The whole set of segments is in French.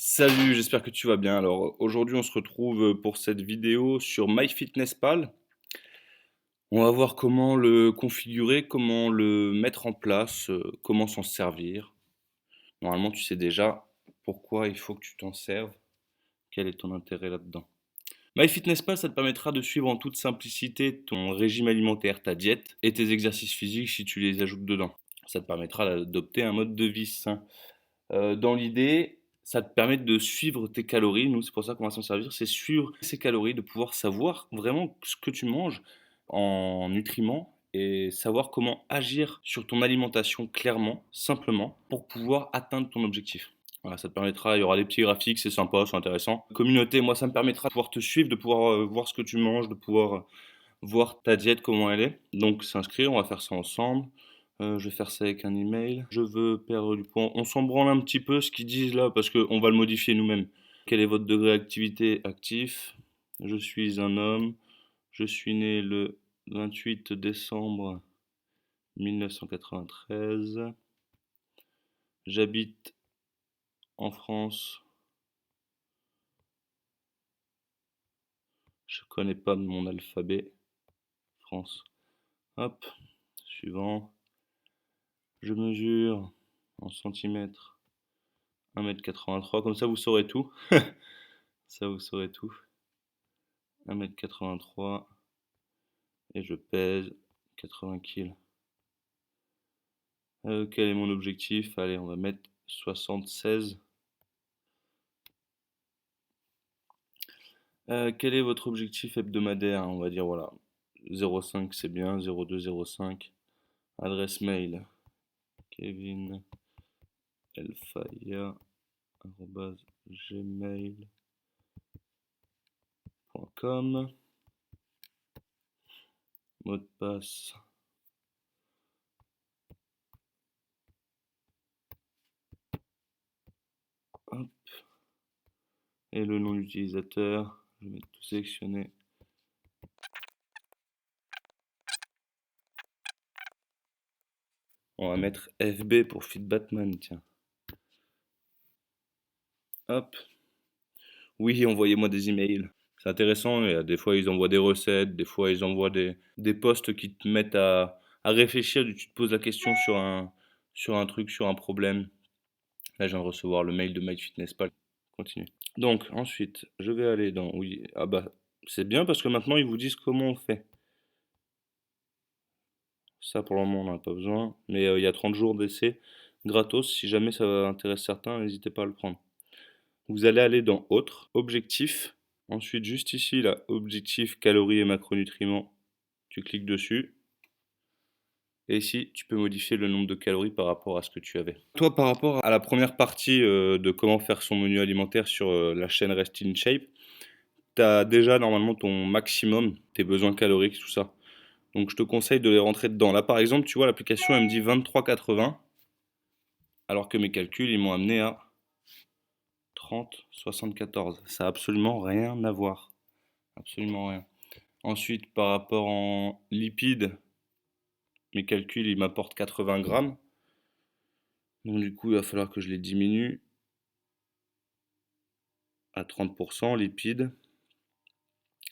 Salut, j'espère que tu vas bien. Alors aujourd'hui, on se retrouve pour cette vidéo sur MyFitnessPal. On va voir comment le configurer, comment le mettre en place, comment s'en servir. Normalement, tu sais déjà pourquoi il faut que tu t'en serves, quel est ton intérêt là-dedans. MyFitnessPal, ça te permettra de suivre en toute simplicité ton régime alimentaire, ta diète et tes exercices physiques si tu les ajoutes dedans. Ça te permettra d'adopter un mode de vie sain. Dans l'idée, ça te permet de suivre tes calories. Nous, c'est pour ça qu'on va s'en servir, c'est suivre ces calories, de pouvoir savoir vraiment ce que tu manges en nutriments et savoir comment agir sur ton alimentation clairement, simplement, pour pouvoir atteindre ton objectif. Voilà, ça te permettra, il y aura des petits graphiques, c'est sympa, c'est intéressant. Communauté, moi, ça me permettra de pouvoir te suivre, de pouvoir voir ce que tu manges, de pouvoir voir ta diète, comment elle est. Donc s'inscrire, on va faire ça ensemble. Je vais faire ça avec un email. Je veux perdre du poids. On s'en branle un petit peu ce qu'ils disent là parce qu'on va le modifier nous-mêmes. Quel est votre degré d'activité actif? Je suis un homme. Je suis né le 28 décembre 1993. J'habite en France. Je connais pas mon alphabet. France. Hop. Suivant. Je mesure en centimètres 1,83 m. Comme ça, vous saurez tout. Ça, vous saurez tout. 1,83 m et je pèse 80 kg. Quel est mon objectif? Allez, on va mettre 76. Quel est votre objectif hebdomadaire? On va dire, voilà, 0,5 c'est bien, 0,2, 0,5. Adresse mail, Kevin elfaya@gmail.com. Mot de passe. Hop. Et le nom d'utilisateur, je vais mettre tout sélectionné. On va mettre FB pour Fit Batman, tiens. Hop. Oui, envoyez-moi des emails. C'est intéressant, des fois ils envoient des recettes, des fois ils envoient des posts qui te mettent à réfléchir, tu te poses la question sur un truc, sur un problème. Là, je viens de recevoir le mail de MyFitnessPal. Continue. Donc, ensuite, je vais aller dans... Oui, ah bah, c'est bien parce que maintenant ils vous disent comment on fait. Ça, pour le moment, on n'en a pas besoin. Mais il y a 30 jours d'essai gratos. Si jamais ça intéresse certains, n'hésitez pas à le prendre. Vous allez aller dans Autres, Objectifs. Ensuite, juste ici, là, Objectifs, calories et macronutriments. Tu cliques dessus. Et ici, tu peux modifier le nombre de calories par rapport à ce que tu avais. Toi, par rapport à la première partie de comment faire son menu alimentaire sur la chaîne Rest in Shape, tu as déjà normalement ton maximum, tes besoins caloriques, tout ça. Donc je te conseille de les rentrer dedans. Là, par exemple, tu vois, l'application, elle me dit 23,80, alors que mes calculs, ils m'ont amené à 30,74. Ça n'a absolument rien à voir. Absolument rien. Ensuite, par rapport en lipides, mes calculs, ils m'apportent 80 grammes. Donc du coup, il va falloir que je les diminue à 30%. Lipides,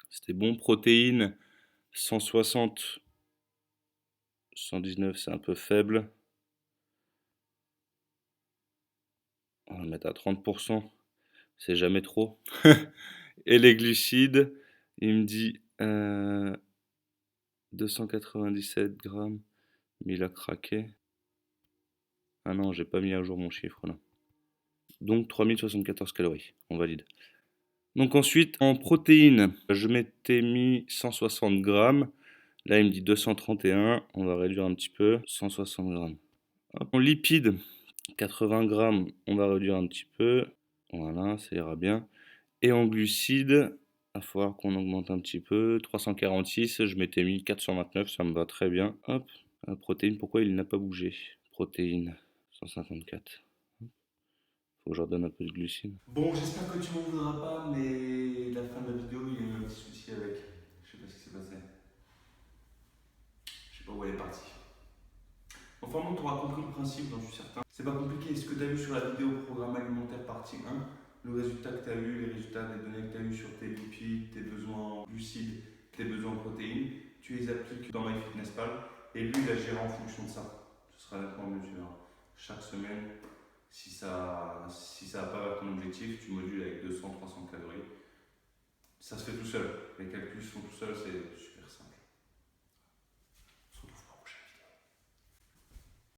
c'était bon. Protéines, 160, 119, c'est un peu faible. On va mettre à 30%. C'est jamais trop. Et les glucides, il me dit 297 grammes, mais il a craqué. Ah non, j'ai pas mis à jour mon chiffre là. Donc 3074 calories, on valide. Donc ensuite, en protéines, je m'étais mis 160 grammes. Là, il me dit 231, on va réduire un petit peu, 160 grammes. Hop. En lipides, 80 grammes, on va réduire un petit peu. Voilà, ça ira bien. Et en glucides, il va falloir qu'on augmente un petit peu. 346, je m'étais mis 429, ça me va très bien. Hop, protéines, pourquoi il n'a pas bougé? Protéines, 154. Faut que je redonne un peu de glucides. Bon, j'espère que tu m'en voudras pas, mais la fin de la vidéo, il y a eu un petit souci avec. Je sais pas ce qui s'est passé. Je sais pas où elle est partie. Enfin bon, tu auras compris le principe, j'en suis certain. C'est pas compliqué. Ce que tu as vu sur la vidéo programme alimentaire partie 1, le résultat que tu as eu, les résultats des données que tu as eu sur tes lipides, tes besoins glucides, tes besoins en protéines, tu les appliques dans MyFitnessPal et lui, il va gérer en fonction de ça. Ce sera nettement mieux, tu verras. Chaque semaine, si ça va pas vers ton objectif, tu modules avec 200-300 calories. Ça se fait tout seul. Les calculs se font tout seuls, c'est super simple.